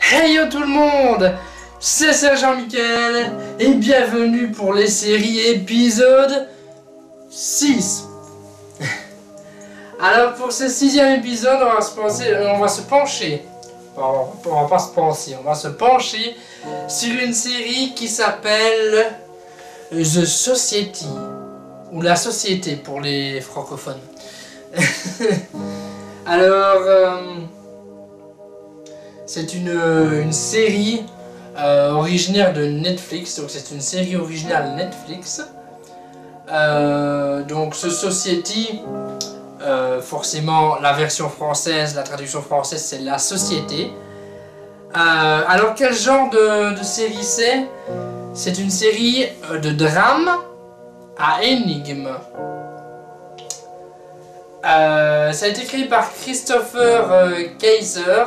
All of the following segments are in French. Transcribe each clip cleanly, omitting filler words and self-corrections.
Hey yo tout le monde, c'est Sergent Michael et bienvenue pour les séries épisode 6. Alors pour ce 6e épisode, on va se pencher sur une série qui s'appelle The Society, ou La Société pour les francophones. Alors, c'est une série originaire de Netflix, donc c'est une série originale Netflix. Donc ce Society, forcément la version française, la traduction française c'est La Société. Alors quel genre de série c'est? C'est une série de drame à énigme. Ça a été créé par Christopher Kaiser.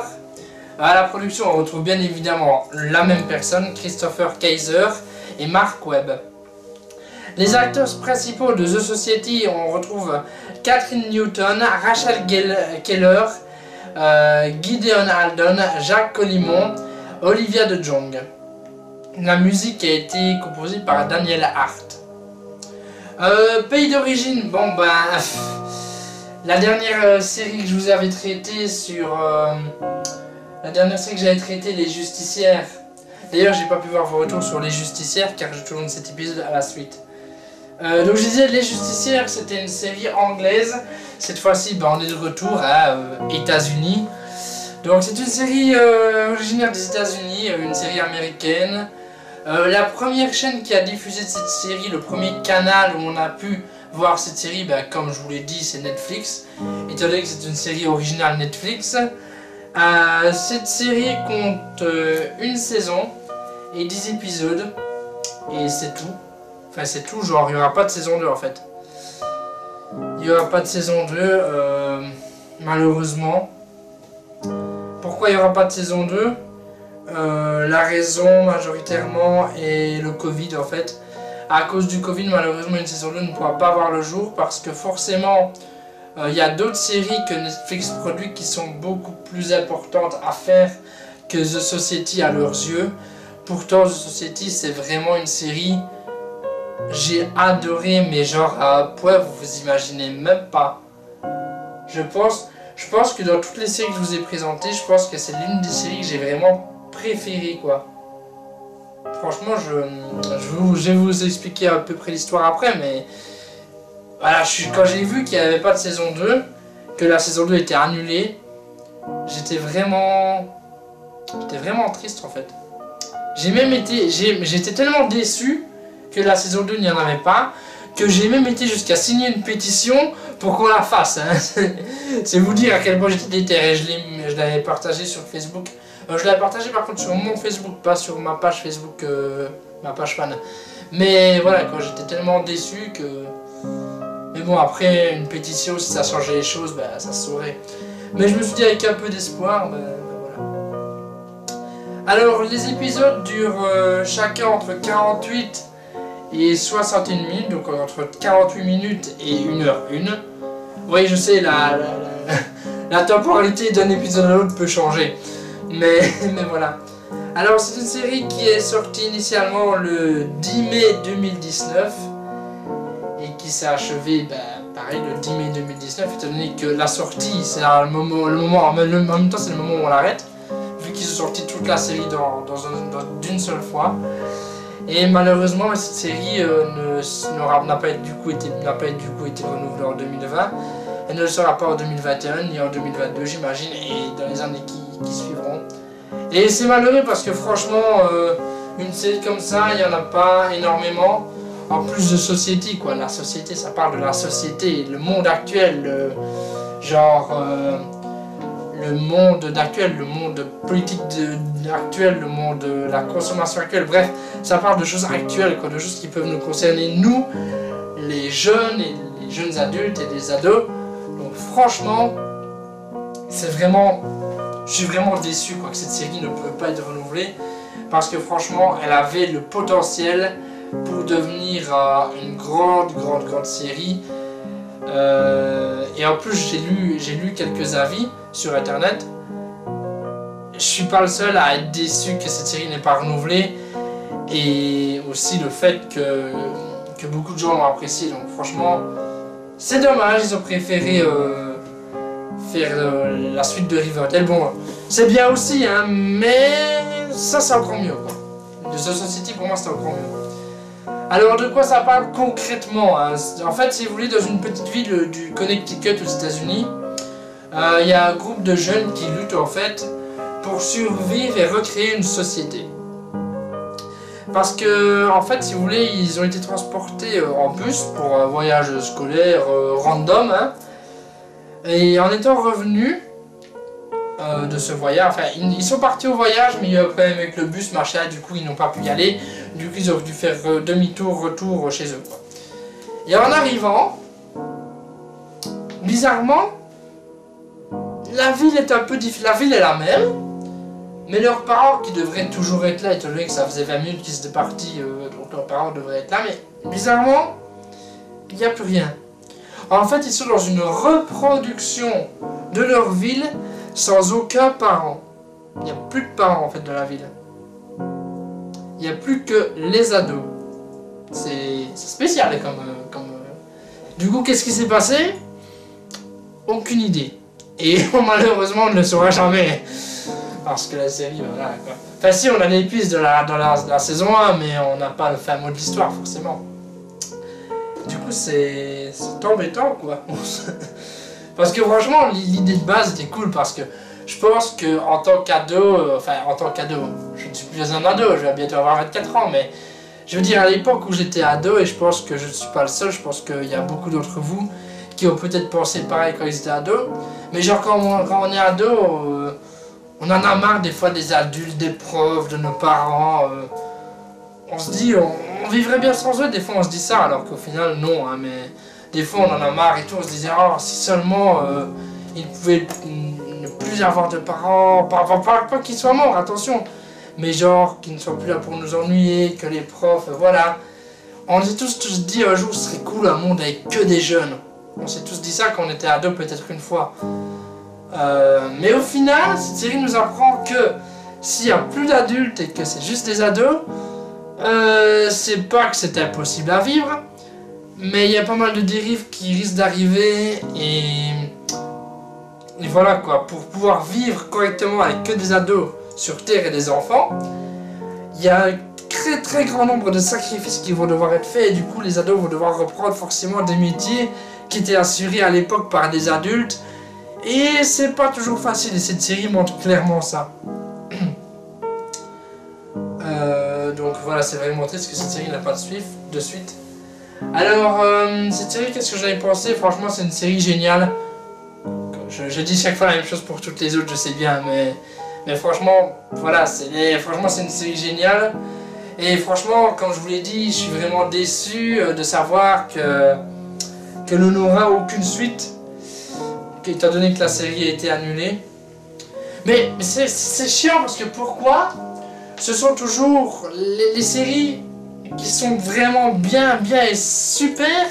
À la production, on retrouve bien évidemment la même personne, Christopher Kaiser et Mark Webb. Les acteurs principaux de The Society, on retrouve Catherine Newton, Rachel Keller, Gideon Aldon, Jacques Colimon, Olivia de Jong. La musique a été composée par Daniel Hart. Pays d'origine, bon ben... La dernière série que je vous avais traitée sur... La dernière série que j'avais traité, Les Justicières. D'ailleurs, j'ai pas pu voir vos retours sur Les Justicières car je tourne cet épisode à la suite. Donc je disais, Les Justicières, c'était une série anglaise. Cette fois-ci, on est de retour à États-Unis. Donc c'est une série originaire des États-Unis, une série américaine. La première chaîne qui a diffusé cette série, le premier canal où on a pu voir cette série, comme je vous l'ai dit, c'est Netflix. Étant donné que c'est une série originale Netflix. Cette série compte une saison et 10 épisodes. Et c'est tout. Enfin c'est tout, genre il n'y aura pas de saison 2 en fait. Il n'y aura pas de saison 2 malheureusement. Pourquoi il n'y aura pas de saison 2? La raison majoritairement est le Covid en fait. À cause du Covid, malheureusement, une saison 2 ne pourra pas voir le jour parce que forcément, il y a d'autres séries que Netflix produit qui sont beaucoup plus importantes à faire que The Society à leurs yeux. Pourtant, The Society, c'est vraiment une série, j'ai adoré, mais genre à point, vous vous imaginez même pas. Je pense que dans toutes les séries que je vous ai présentées, je pense que c'est l'une des séries que j'ai vraiment préférées, quoi. Franchement, je vais vous expliquer à peu près l'histoire après, mais voilà, quand j'ai vu qu'il n'y avait pas de saison 2, que la saison 2 était annulée, j'étais vraiment triste en fait. J'étais tellement déçu que la saison 2 n'y en avait pas, que j'ai même été jusqu'à signer une pétition pour qu'on la fasse. Hein. C'est vous dire à quel point j'étais déterré. Je l'avais partagé sur Facebook. Je l'avais partagé par contre sur mon Facebook, pas sur ma page Facebook, ma page fan. Mais voilà, quoi, j'étais tellement déçu que... Mais bon, après, une pétition, si ça changeait les choses, ça se saurait. Mais je me suis dit avec un peu d'espoir, voilà. Alors, les épisodes durent chacun entre 48 et 61 minutes, donc entre 48 minutes et 1h01. Oui, je sais, la temporalité d'un épisode à l'autre peut changer. Mais voilà. Alors c'est une série qui est sortie initialement le 10 mai 2019 et qui s'est achevée pareil le 10 mai 2019, étant donné que la sortie c'est en même temps c'est le moment où on l'arrête, vu qu'ils ont sorti toute la série d'une seule fois. Et malheureusement cette série n'a pas du coup été renouvelée en 2020. Elle ne le sera pas en 2021 ni en 2022 j'imagine, et dans les années qui suivront. Et c'est malheureux parce que franchement, une série comme ça, il n'y en a pas énormément. En plus de Society, quoi. La société, ça parle de la société, le monde actuel, le monde actuel, le monde politique actuel, le monde de la consommation actuelle. Bref, ça parle de choses actuelles, quoi, de choses qui peuvent nous concerner, nous, les jeunes et les jeunes adultes et les ados. Donc franchement, je suis vraiment déçu que cette série ne peut pas être renouvelée parce que franchement, elle avait le potentiel pour devenir une grande série. Et en plus, j'ai lu quelques avis sur internet je suis pas le seul à être déçu que cette série n'est pas renouvelée. Et aussi le fait que beaucoup de gens l'ont apprécié. Donc franchement, c'est dommage, ils ont préféré faire la suite de Riverdale. Bon, c'est bien aussi, hein, mais ça c'est encore mieux, quoi. The Society, pour moi, c'est encore mieux. Alors, de quoi ça parle concrètement, hein? En fait, si vous voulez, dans une petite ville du Connecticut aux États-Unis, il y a un groupe de jeunes qui luttent, en fait, pour survivre et recréer une société. Parce que, en fait, si vous voulez, ils ont été transportés en bus pour un voyage scolaire random, hein. Et en étant revenus de ce voyage, enfin, ils sont partis au voyage, mais il y a un problème avec le bus, machin, du coup, ils n'ont pas pu y aller. Du coup, ils ont dû faire demi-tour, retour chez eux, quoi. Et en arrivant, bizarrement, la ville est un peu différente. La ville est la même, mais leurs parents, qui devraient toujours être là, étant donné que ça faisait 20 minutes qu'ils étaient partis, donc leurs parents devraient être là, mais bizarrement, il n'y a plus rien. En fait, ils sont dans une reproduction de leur ville sans aucun parent. Il n'y a plus de parents, en fait, dans la ville. Il n'y a plus que les ados. C'est spécial comme... Du coup, qu'est-ce qui s'est passé? Aucune idée. Et malheureusement, on ne le saura jamais. Parce que la série, voilà, quoi. Enfin si, on a des pistes dans la saison 1, mais on n'a pas le fin mot de l'histoire, forcément. Du coup, c'est embêtant, quoi. Parce que franchement, l'idée de base était cool, parce que je pense que en tant qu'ado, je ne suis plus un ado, je vais bientôt avoir 24 ans, mais je veux dire, à l'époque où j'étais ado, et je pense que je ne suis pas le seul, je pense qu'il y a beaucoup d'entre vous qui ont peut-être pensé pareil quand ils étaient ados, mais genre quand on est ado, on en a marre des fois des adultes, des profs, de nos parents. On se dit, on vivrait bien sans eux, des fois on se dit ça, alors qu'au final non, hein, mais des fois on en a marre et tout, on se disait, oh, si seulement ils pouvaient ne plus avoir de parents, pas qu'ils soient morts, attention, mais genre qu'ils ne soient plus là pour nous ennuyer, que les profs, voilà. On s'est tous dit un jour ce serait cool un monde avec que des jeunes. On s'est tous dit ça quand on était ados peut-être une fois. Mais au final, cette série nous apprend que s'il n'y a plus d'adultes et que c'est juste des ados, c'est pas que c'est impossible à vivre, mais il y a pas mal de dérives qui risquent d'arriver et voilà quoi, pour pouvoir vivre correctement avec que des ados sur Terre et des enfants, il y a un très très grand nombre de sacrifices qui vont devoir être faits et du coup les ados vont devoir reprendre forcément des métiers qui étaient assurés à l'époque par des adultes et c'est pas toujours facile et cette série montre clairement ça. Donc voilà, c'est vraiment triste que cette série n'a pas de suite. Alors, cette série, qu'est-ce que j'en ai pensé? Franchement, c'est une série géniale. Je dis chaque fois la même chose pour toutes les autres, je sais bien, mais franchement, voilà, franchement, c'est une série géniale. Et franchement, comme je vous l'ai dit, je suis vraiment déçu de savoir que nous n'aura aucune suite, étant donné que la série a été annulée. Mais c'est chiant parce que pourquoi? Ce sont toujours les séries qui sont vraiment bien et super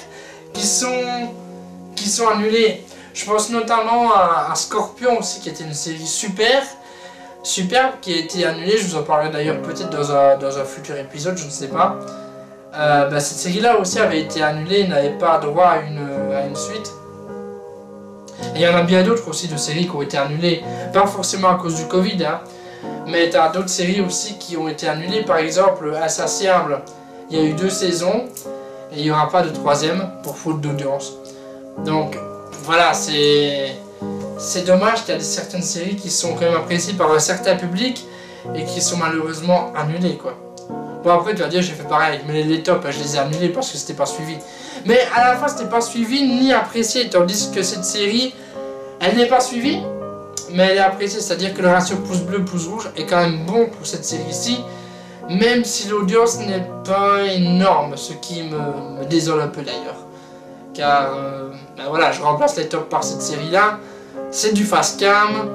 qui sont annulées. Je pense notamment à Scorpion aussi qui était une série superbe qui a été annulée. Je vous en parlerai d'ailleurs peut-être dans un futur épisode, je ne sais pas. Cette série-là aussi avait été annulée, n'avait pas droit à une suite. Et il y en a bien d'autres aussi de séries qui ont été annulées, pas forcément à cause du Covid, hein. Mais tu as d'autres séries aussi qui ont été annulées, par exemple Insatiable, il y a eu 2 saisons et il n'y aura pas de 3e pour faute d'audience. Donc voilà, c'est dommage qu'il y a certaines séries qui sont quand même appréciées par un certain public et qui sont malheureusement annulées, quoi. Bon après tu vas dire j'ai fait pareil avec les tops, je les ai annulés parce que c'était pas suivi. Mais à la fois c'était pas suivi ni apprécié, tandis que cette série, elle n'est pas suivie, mais elle est appréciée, c'est-à-dire que le ratio pouce bleu, pouce rouge est quand même bon pour cette série-ci, même si l'audience n'est pas énorme, ce qui me désole un peu d'ailleurs. Car, voilà, je remplace les tops par cette série-là, c'est du fast cam,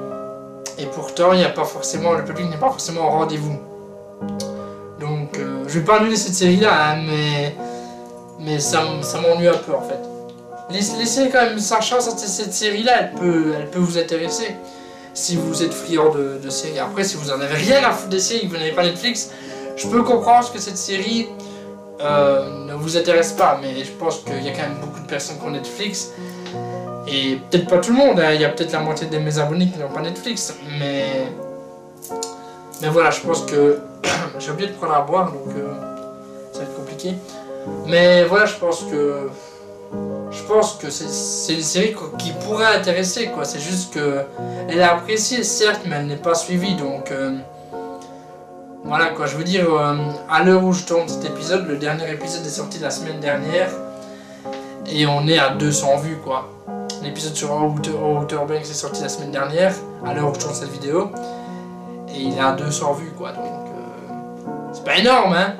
et pourtant il n'y a pas forcément, le public n'est pas forcément au rendez-vous. Donc, je vais pas annuler cette série-là, hein, mais ça m'ennuie un peu en fait. Laissez quand même sa chance à cette série-là, elle peut vous intéresser. si vous êtes friand de séries. Après, si vous en avez rien à foutre des séries et que vous n'avez pas Netflix, je peux comprendre que cette série ne vous intéresse pas, mais je pense qu'il y a quand même beaucoup de personnes qui ont Netflix. Et peut-être pas tout le monde, hein. Il y a peut-être la moitié de mes abonnés qui n'ont pas Netflix, mais voilà, je pense que j'ai oublié de prendre à boire, donc ça va être compliqué. Mais voilà, je pense que c'est une série qui pourrait intéresser, quoi. C'est juste que elle est appréciée, certes, mais elle n'est pas suivie, donc voilà, quoi. Je veux dire, à l'heure où je tourne cet épisode, le dernier épisode est sorti la semaine dernière, et on est à 200 vues, quoi. L'épisode sur Outer Banks est sorti la semaine dernière, à l'heure où je tourne cette vidéo, et il est à 200 vues, quoi. Donc c'est pas énorme, hein.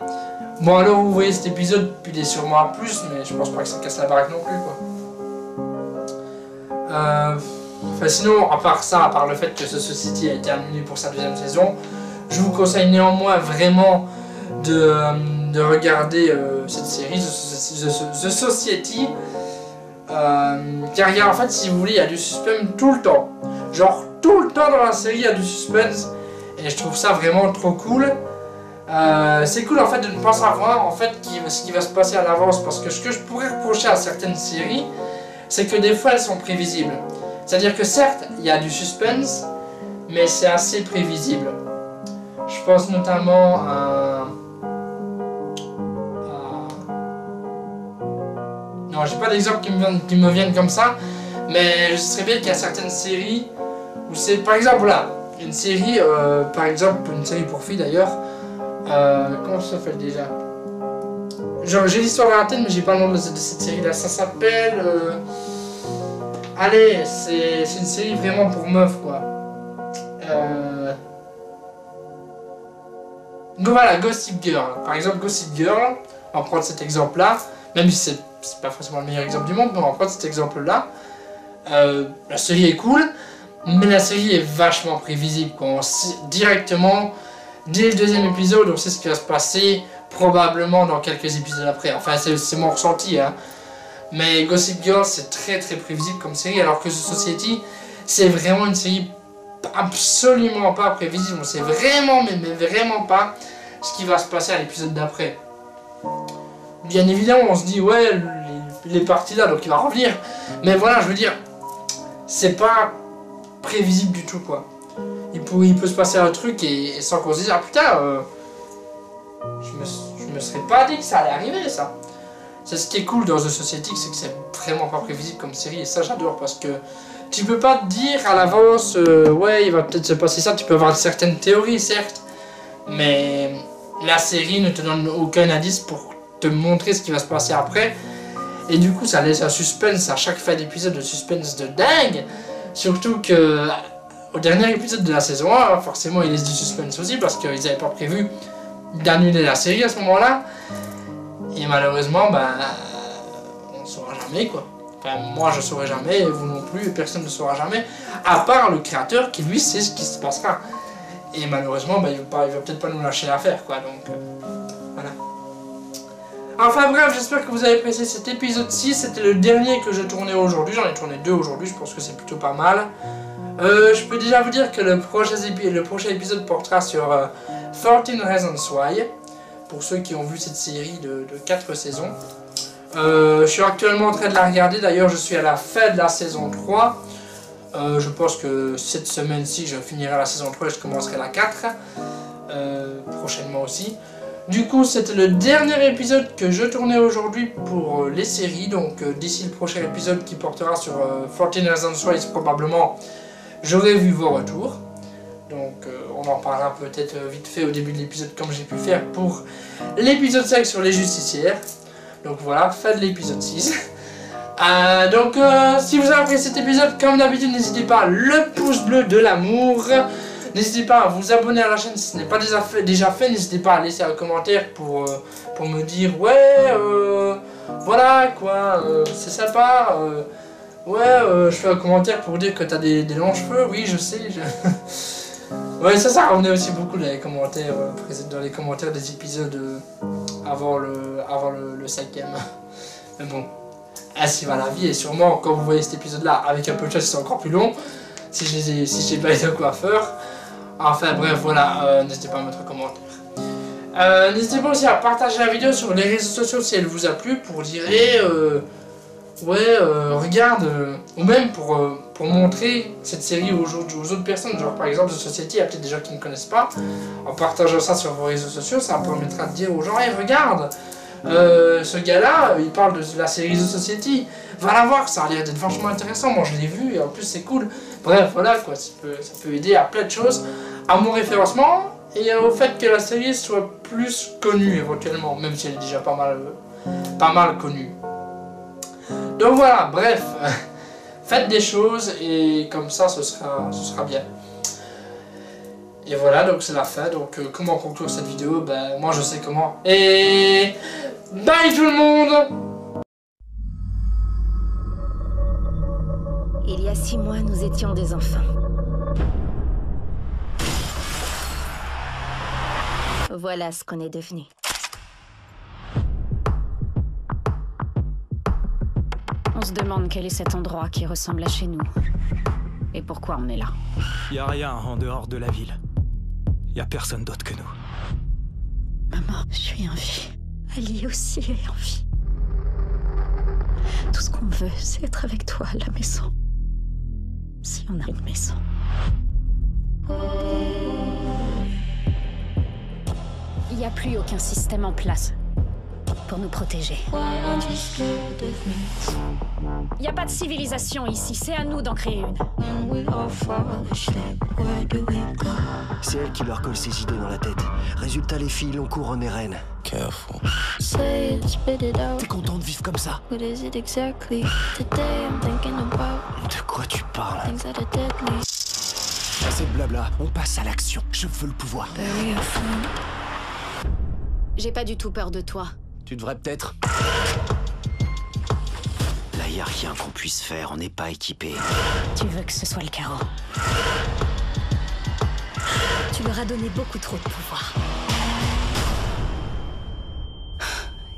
Bon, alors vous voyez cet épisode, puis il est sûrement à plus, mais je pense pas que ça casse la baraque non plus, quoi. Enfin, sinon, à part ça, à part le fait que ce Society a été annulé pour sa deuxième saison, je vous conseille néanmoins vraiment de regarder cette série, The Society. Car en fait, si vous voulez, il y a du suspense tout le temps. Genre, tout le temps dans la série, il y a du suspense. Et je trouve ça vraiment trop cool. C'est cool en fait de ne pas savoir en fait ce qui va se passer à l'avance, parce que ce que je pourrais reprocher à certaines séries, c'est que des fois elles sont prévisibles. C'est-à-dire que certes il y a du suspense, mais c'est assez prévisible. Je pense notamment à... Non, j'ai pas d'exemple qui me viennent comme ça, mais je sais bien qu'il y a certaines séries où c'est par exemple là, une série, par exemple une série pour filles d'ailleurs. Comment ça s'appelle déjà? Genre, j'ai l'histoire de la tête, mais j'ai pas le nom de cette série là. Ça s'appelle. Allez, c'est une série vraiment pour meufs, quoi. Voilà, Gossip Girl. Par exemple, Gossip Girl, on va prendre cet exemple là. Même si c'est pas forcément le meilleur exemple du monde, mais on va prendre cet exemple là. La série est cool, mais la série est vachement prévisible, quoi. On sait directement. Dès le deuxième épisode, on sait ce qui va se passer, probablement dans quelques épisodes après. Enfin, c'est mon ressenti, hein. Mais Gossip Girl, c'est très très prévisible comme série, alors que The Society, c'est vraiment une série absolument pas prévisible. On sait vraiment, mais vraiment pas ce qui va se passer à l'épisode d'après. Bien évidemment, on se dit, ouais, il est parti là, donc il va revenir. Mais voilà, je veux dire, c'est pas prévisible du tout, quoi. Il peut se passer un truc et sans qu'on se dise, ah putain, je me serais pas dit que ça allait arriver, ça. C'est ce qui est cool dans The Society, c'est que c'est vraiment pas prévisible comme série, et ça j'adore, parce que tu peux pas te dire à l'avance, ouais, il va peut-être se passer ça. Tu peux avoir certaines théories, certes, mais la série ne te donne aucun indice pour te montrer ce qui va se passer après, et du coup ça laisse un suspense à chaque fin d'épisode, de suspense de dingue, surtout que au dernier épisode de la saison 1, forcément il laisse du suspense aussi, parce qu'ils n'avaient pas prévu d'annuler la série à ce moment-là. Et malheureusement, on ne saura jamais, quoi. Enfin, moi je ne saurai jamais, et vous non plus, et personne ne saura jamais, à part le créateur qui lui sait ce qui se passera. Et malheureusement, il va peut-être pas nous lâcher l'affaire, quoi. Donc, voilà. Enfin bref, j'espère que vous avez apprécié cet épisode 6. C'était le dernier que je tournais aujourd'hui. J'en ai tourné 2 aujourd'hui, je pense que c'est plutôt pas mal. Je peux déjà vous dire que le prochain épisode portera sur 13 Reasons Why, pour ceux qui ont vu cette série de 4 saisons. Je suis actuellement en train de la regarder, d'ailleurs je suis à la fin de la saison 3. Je pense que cette semaine-ci je finirai la saison 3 et je commencerai la 4, prochainement aussi. Du coup c'était le dernier épisode que je tournais aujourd'hui pour les séries, donc d'ici le prochain épisode qui portera sur 13 Reasons Why, probablement j'aurai vu vos retours. Donc on en parlera peut-être vite fait au début de l'épisode, comme j'ai pu faire pour l'épisode 5 sur les justicières. Donc voilà, fin de l'épisode 6. Donc si vous avez apprécié cet épisode, comme d'habitude, n'hésitez pas, le pouce bleu de l'amour. N'hésitez pas à vous abonner à la chaîne si ce n'est pas déjà fait. N'hésitez pas à laisser un commentaire pour me dire, ouais, voilà quoi, c'est sympa. Ouais, je fais un commentaire pour dire que t'as des longs cheveux, oui je sais. Ouais, ça revenait aussi beaucoup dans les commentaires, des épisodes avant le 5ème. Mais bon, ainsi va la vie, et sûrement quand vous voyez cet épisode là avec un peu de chance c'est encore plus long. si j'ai pas été au coiffeur. Enfin bref, voilà, n'hésitez pas à mettre un commentaire. N'hésitez pas aussi à partager la vidéo sur les réseaux sociaux si elle vous a plu pour dire regarde, ou même pour montrer cette série aux autres personnes, genre par exemple The Society, il y a peut-être des gens qui ne connaissent pas. En partageant ça sur vos réseaux sociaux, ça permettra de dire aux gens, hey, regarde, ce gars-là, il parle de la série The Society, va la voir, ça a l'air d'être vachement intéressant, moi je l'ai vu et en plus c'est cool. Bref, voilà quoi, ça peut aider à plein de choses, à mon référencement et au fait que la série soit plus connue éventuellement, même si elle est déjà pas mal connue. Donc voilà, bref, faites des choses et comme ça ce sera bien. Et voilà, donc c'est la fin, donc comment conclure cette vidéo? Ben moi je sais comment. Et bye tout le monde! Il y a 6 mois, nous étions des enfants. Voilà ce qu'on est devenus. On se demande quel est cet endroit qui ressemble à chez nous. Et pourquoi on est là. Y a rien en dehors de la ville. Y a personne d'autre que nous. Maman, je suis en vie. Ali aussi est en vie. Tout ce qu'on veut, c'est être avec toi à la maison. Si on a une maison. Il n'y a plus aucun système en place pour nous protéger. Il n'y a pas de civilisation ici, c'est à nous d'en créer une. C'est elle qui leur colle ses idées dans la tête. Résultat, les filles l'ont couronné reine. Careful. T'es content de vivre comme ça? De quoi tu parles? Assez de blabla, on passe à l'action. Je veux le pouvoir. J'ai pas du tout peur de toi. Tu devrais peut-être. Là, y a rien qu'on puisse faire, on n'est pas équipé. Tu veux que ce soit le chaos. Tu leur as donné beaucoup trop de pouvoir.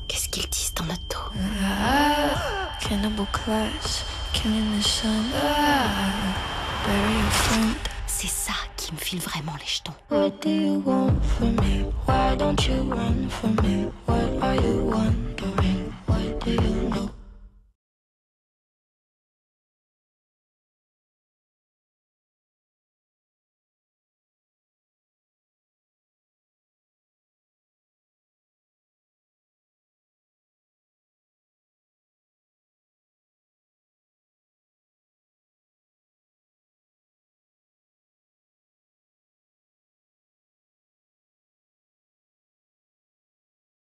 Qu'est-ce qu'ils disent dans notre dos? Cannibal class, killing the sun. Bury your friend. C'est ça qui me file vraiment les jetons. What do you want from me? Why don't you run from me? What are you wondering? What do you